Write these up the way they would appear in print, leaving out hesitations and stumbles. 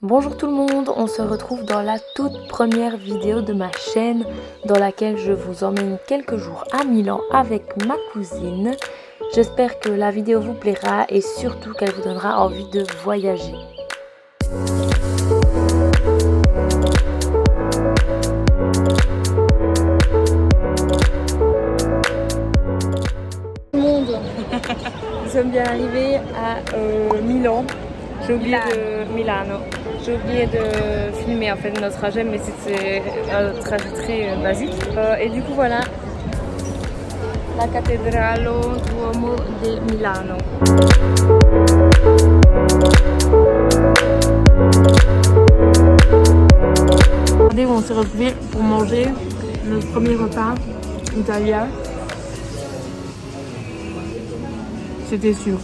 Bonjour tout le monde, on se retrouve dans la toute première vidéo de ma chaîne dans laquelle je vous emmène quelques jours à Milan avec ma cousine. J'espère que la vidéo vous plaira et surtout qu'elle vous donnera envie de voyager. Tout le monde, nous sommes bien arrivés à Milan. J'ai oublié de Milano. J'ai oublié de filmer en fait notre trajet, mais c'était un trajet très basique. Et du coup voilà, la cathédrale Duomo de Milano. Regardez où on s'est retrouvés pour manger notre premier repas italien. C'était sûr.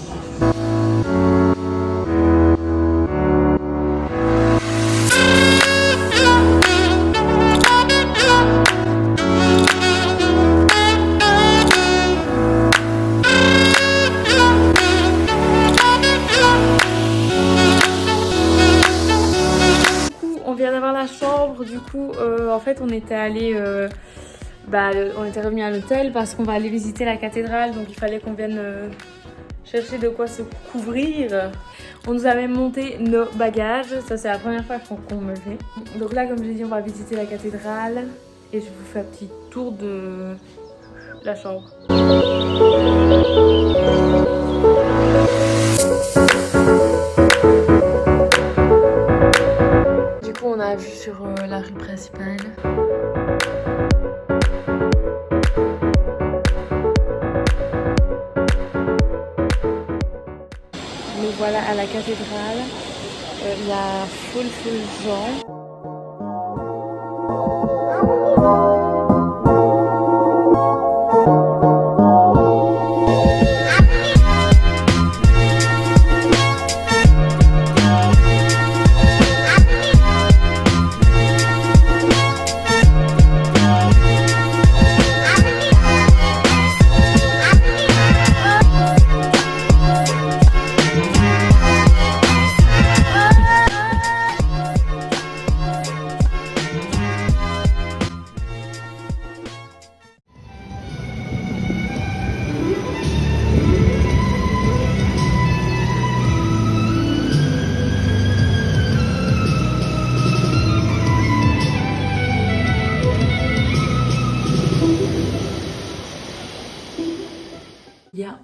On vient d'avoir la chambre, du coup en fait on était allé on était revenu à l'hôtel parce qu'on va aller visiter la cathédrale, donc il fallait qu'on vienne chercher de quoi se couvrir. On nous a même monté nos bagages, ça c'est la première fois qu'on me le fait. Donc là comme j'ai dit on va visiter la cathédrale et je vous fais un petit tour de la chambre. On a vu sur la rue principale. Nous voilà à la cathédrale. Il y a full gens.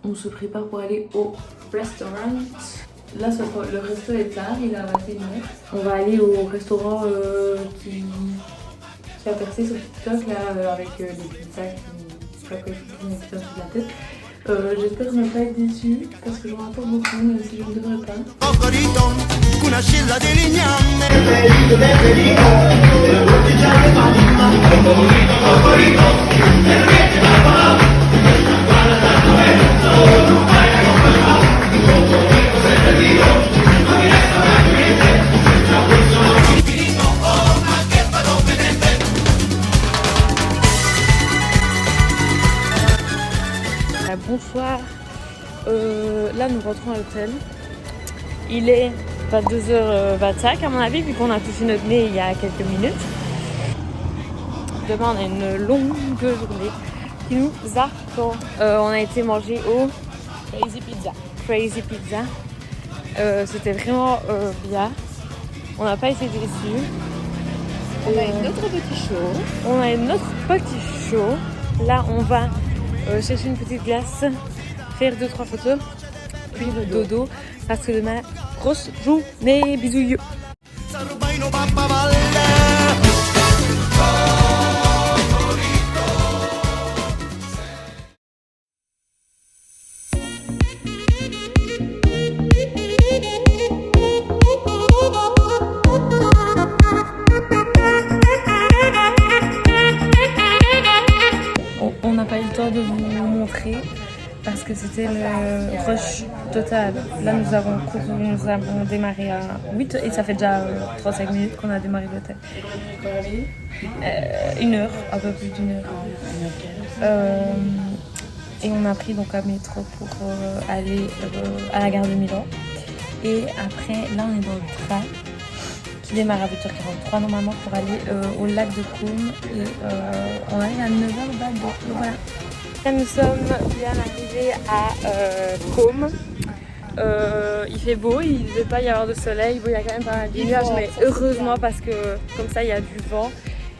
On se prépare pour aller au restaurant. Là, le resto est tard, il a 21h. On va aller au restaurant qui a percé sur TikTok là, avec des pizzas qui font des pizzas sur la tête. J'espère ne pas être déçue parce que j'en attends beaucoup, même si je ne devrais pas. Bonsoir, là nous rentrons à l'hôtel. Il est 22h25 à mon avis, vu qu'on a touché notre nez il y a quelques minutes. Demain on a une longue journée qui nous attend. On a été manger au Crazy Pizza. C'était vraiment bien. On n'a pas été déçus. On a une autre petit show. Là on va chercher une petite glace, faire 2-3 photos, puis dodo parce que demain grosse journée, bisous. On n'a pas eu le temps de vous montrer parce que c'était le rush total. Là nous avons démarré à 8 et ça fait déjà 35 minutes qu'on a démarré l'hôtel. 1 heure, un peu plus d'1 heure. Et on a pris donc un métro pour aller à la gare de Milan. Et après, là on est dans le train. qui démarre à 8h43 normalement pour aller au lac de Côme. Et on arrive à 9h au bateau. Donc voilà. Là, nous sommes bien arrivés à Côme. Il fait beau, il ne devait pas y avoir de soleil. Bon, il y a quand même pas mal de nuages, mais heureusement parce que comme ça il y a du vent.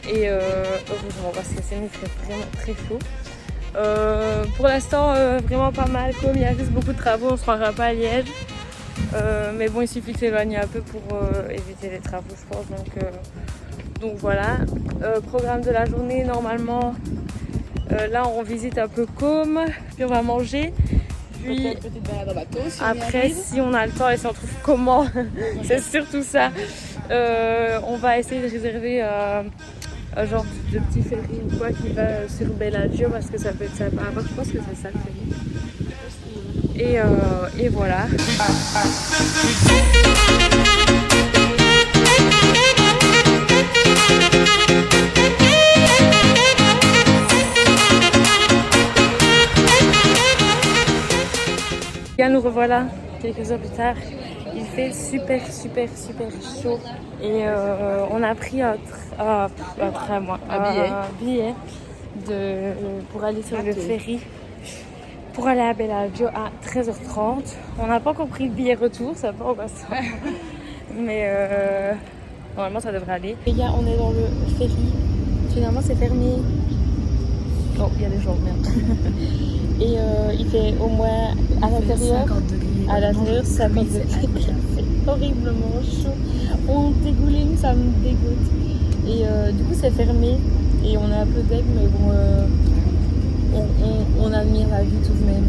Et heureusement parce que sinon il ferait vraiment très chaud. Pour l'instant vraiment pas mal, comme il y a juste beaucoup de travaux, on ne se rendra pas à Liège. Mais bon, il suffit de s'éloigner un peu pour éviter les travaux, je pense. Donc voilà. Programme de la journée, normalement, là on visite un peu Côme, puis on va manger. Puis une petite balade en bateau, si après, si on a le temps et si on trouve comment, c'est surtout ça. On va essayer de réserver un genre de petit ferry ou quoi qui va sur Bellagio parce que ça peut être sympa. Je pense que c'est ça le ferry. Et voilà. Bien, nous revoilà quelques heures plus tard. Il fait super chaud et on a pris un billet pour aller sur le ferry pour aller à Bellagio à 13h30. On n'a pas encore pris le billet retour, ça va pas encore ça. Mais normalement ça devrait aller. Les gars, on est dans le ferry. Finalement c'est fermé. Oh, il y a des gens, merde. Et il fait au moins à l'intérieur, 50 degrés. C'est horriblement chaud. On dégouline, ça me dégoûte. Et du coup c'est fermé et on est un peu deg, mais bon, on admire la vue tout de même.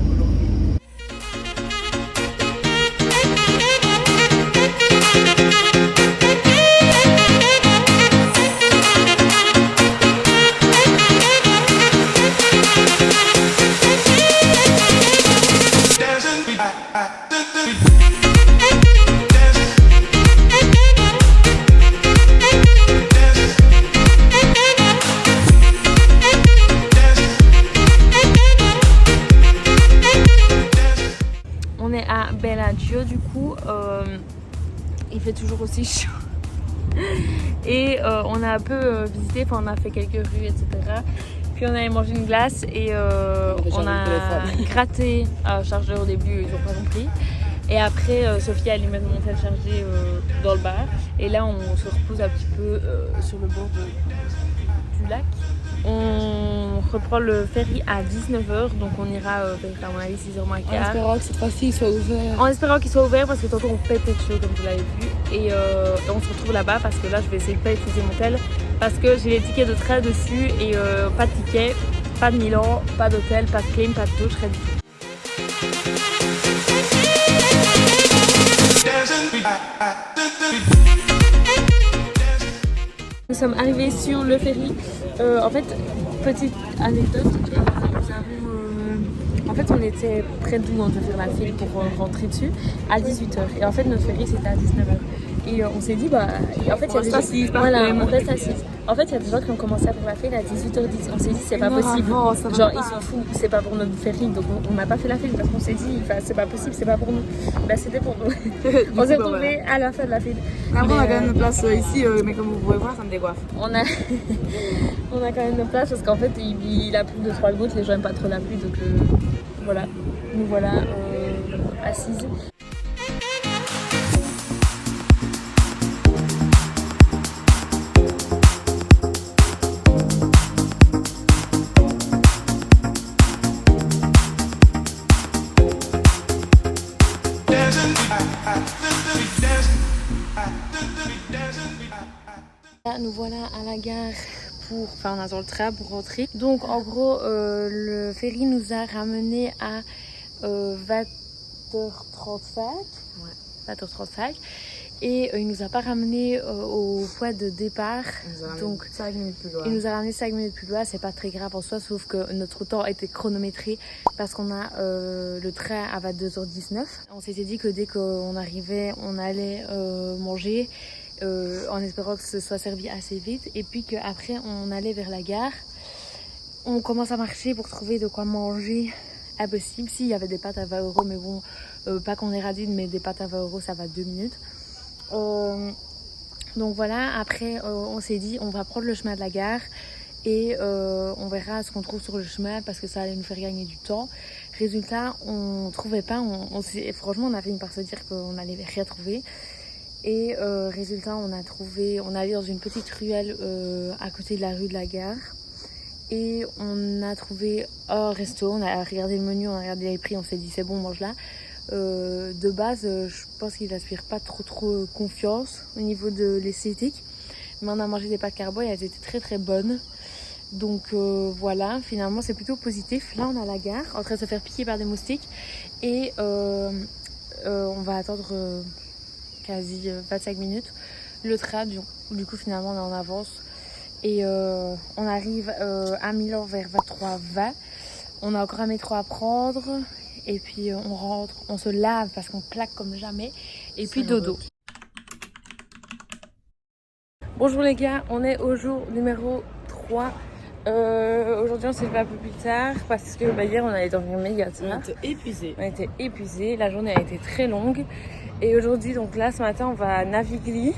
Bellagio, du coup il fait toujours aussi chaud et on a un peu visité, on a fait quelques rues, etc. Puis on allait manger une glace et on a gratté un chargeur au début, ils n'ont pas compris. Et après Sophie a allumé mon tel chargé dans le bar et là on se repose un petit peu sur le bord du lac. On reprend le ferry à 19h, donc on ira vers à mon avis 6h moins quart. En espérant que cette fois-ci il soit ouvert. En espérant qu'il soit ouvert parce que tantôt on pétait de chaud comme vous l'avez vu. Et on se retrouve là-bas parce que là je vais essayer de pas utiliser mon tel parce que j'ai les tickets de train dessus et pas de ticket, pas de Milan, pas d'hôtel, pas de clim, pas de douche, rien du tout. Nous sommes arrivés sur le ferry. En fait, petite anecdote, en fait on était près d'où on devait faire la file pour rentrer dessus à 18h. Et en fait notre ferry c'était à 19h. Et on s'est dit en fait il y a des gens qui reste assise. En fait il y a des gens qui ont commencé à faire la file à 18h10. On s'est dit c'est pas possible. Genre ils sont fous, c'est pas pour notre ferry. Donc on n'a pas fait la file parce qu'on s'est dit c'est pas possible, c'est pas pour nous. Bah c'était pour nous. On s'est retrouvés à la fin de la file. Après on a quand même une place ici, mais comme vous pouvez voir ça me dégoiffe. On a quand même une place parce qu'en fait il a plu 2-3 gouttes, les gens aiment pas trop la pluie donc voilà, nous voilà assises. Là, nous voilà à la gare on attend le train pour rentrer. Donc en gros le ferry nous a ramené à 20h35. Ouais, 20h35. Et il nous a pas ramené au point de départ. Donc 5 minutes plus loin. Il nous a ramené 5 minutes plus loin, c'est pas très grave en soi, sauf que notre temps était chronométré parce qu'on a le train à 22h19. On s'était dit que dès qu'on arrivait, on allait manger. En espérant que ce soit servi assez vite et puis qu'après on allait vers la gare. On commence à marcher pour trouver de quoi manger. Impossible, s'il y avait des pâtes à 20 € mais bon, pas qu'on est radine mais des pâtes à 20 € ça va 2 minutes. Donc voilà, après on s'est dit on va prendre le chemin de la gare et on verra ce qu'on trouve sur le chemin parce que ça allait nous faire gagner du temps. Résultat, on trouvait pas, franchement on a fini par se dire qu'on n'allait rien trouver. Et résultat, on est allé dans une petite ruelle à côté de la rue de la gare. Et on a trouvé un resto, on a regardé le menu, on a regardé les prix, on s'est dit c'est bon, mange là. De base, je pense qu'il n'inspire pas trop confiance au niveau de l'esthétique. Mais on a mangé des pâtes carbo et elles étaient très très bonnes. Donc voilà, finalement c'est plutôt positif. Là on est à la gare, en train de se faire piquer par des moustiques. Et on va attendre quasi 25 minutes le train. Du coup finalement on est en avance. Et on arrive à Milan vers 23h20. On a encore un métro à prendre. Et puis on rentre, on se lave parce qu'on claque comme jamais. Et puis dodo. Bonjour les gars, on est au jour numéro 3. Aujourd'hui on s'est levé un peu plus tard parce que hier on allait dormir méga tard. On était épuisés, la journée a été très longue. Et aujourd'hui donc là ce matin on va à Navigli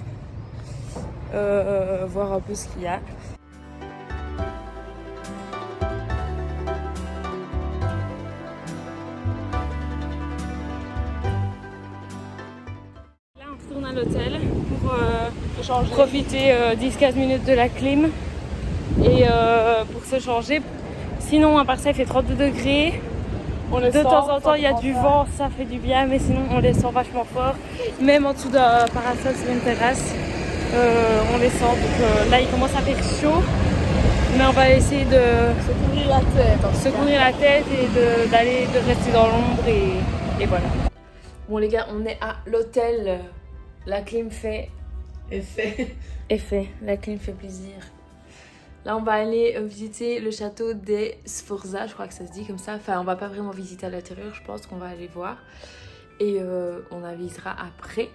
voir un peu ce qu'il y a. Là on retourne à l'hôtel pour profiter 10-15 minutes de la clim et pour se changer. Sinon à part ça il fait 32 degrés. De temps en temps il y a du vent, ça fait du bien, mais sinon on les sent vachement fort. Même en dessous d'un parasol sur une terrasse, on les sent. Donc là il commence à faire chaud, mais on va essayer de se couvrir la tête et de rester dans l'ombre et voilà. Bon les gars, on est à l'hôtel. La clim fait effet. La clim fait plaisir. Là, on va aller visiter le château des Sforza, je crois que ça se dit comme ça. Enfin, on va pas vraiment visiter à l'intérieur, je pense qu'on va aller voir. Et on avisera après.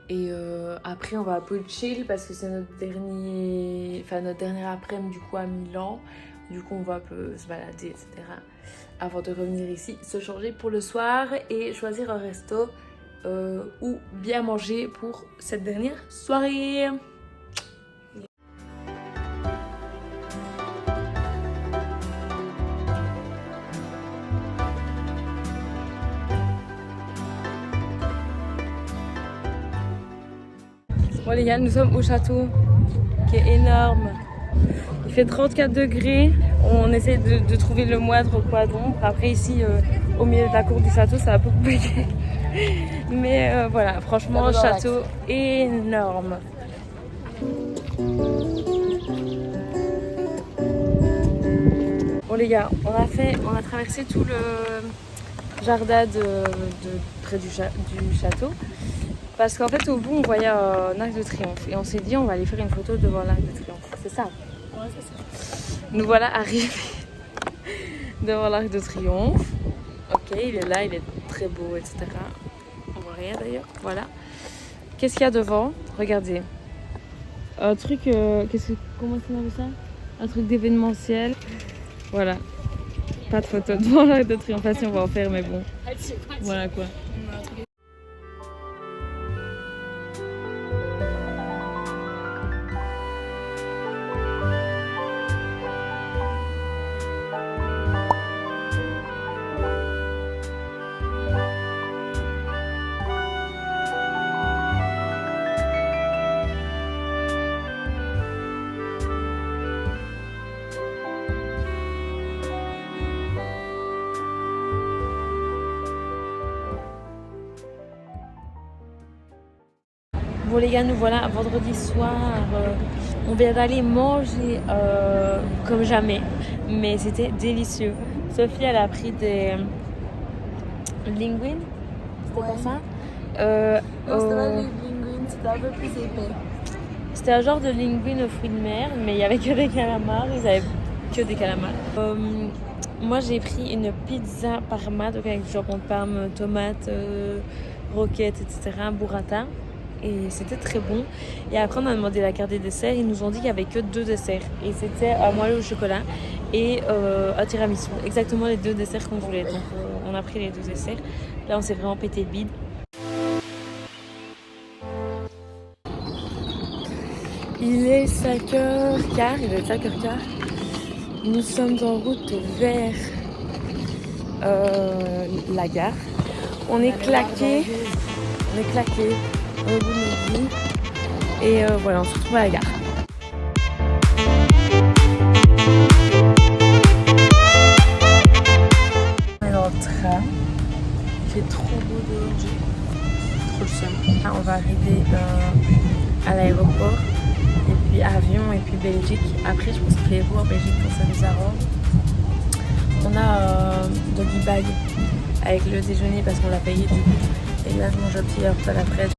Et après, on va un peu chill parce que c'est notre dernière après-midi du coup à Milan. Du coup, on va un peu se balader, etc. Avant de revenir ici, se changer pour le soir et choisir un resto où bien manger pour cette dernière soirée. Bon les gars, nous sommes au château qui est énorme. Il fait 34 degrés. On essaie de trouver le moindre coin d'ombre. Après ici, au milieu de la cour du château, ça va beaucoup compliqué. Mais voilà, franchement, château énorme. Bon les gars, on a traversé tout le jardin près du château. Parce qu'en fait, au bout, on voyait un arc de triomphe. Et on s'est dit, on va aller faire une photo devant l'arc de triomphe. C'est ça? Ouais, c'est ça. Nous voilà arrivés devant l'arc de triomphe. Ok, il est là, il est très beau, etc. On voit rien d'ailleurs. Voilà. Qu'est-ce qu'il y a devant? Regardez. Un truc, comment on appelle ça? Un truc d'événementiel. Voilà. Pas de photo devant l'arc de triomphe. Si on va en faire, mais bon. Voilà quoi. Bon les gars, nous voilà vendredi soir. On vient d'aller manger comme jamais, mais c'était délicieux. Sophie, elle a pris des linguines, c'était pas ça? Non, c'était pas des linguines, c'était un peu plus épais. C'était un genre de linguine aux fruits de mer, mais il n'y avait que des calamars, ils avaient que des calamars. Moi j'ai pris une pizza parma, donc avec du jambon de Parme, tomates, roquettes, etc., burrata. Et c'était très bon. Et après on a demandé la carte des desserts. Ils nous ont dit qu'il n'y avait que 2 desserts. Et c'était un moelleux au chocolat et un tiramisu. Exactement les 2 desserts qu'on voulait. Donc on a pris les 2 desserts. Là on s'est vraiment pété le bide. Il est 5h15, il est 5h15. Nous sommes en route vers la gare. On est claqués au bout de notre vie. Et voilà, on se retrouve à la gare. On est dans le train. Il fait trop beau dehors, trop le seum. On va arriver à l'aéroport. Et puis avion, et puis Belgique. Après, je pense qu'il fait beau en Belgique, donc ça nous arrange. On a doggy bag avec le déjeuner parce qu'on l'a payé du coup. Et là, je mange un petit yaourt à la fraise.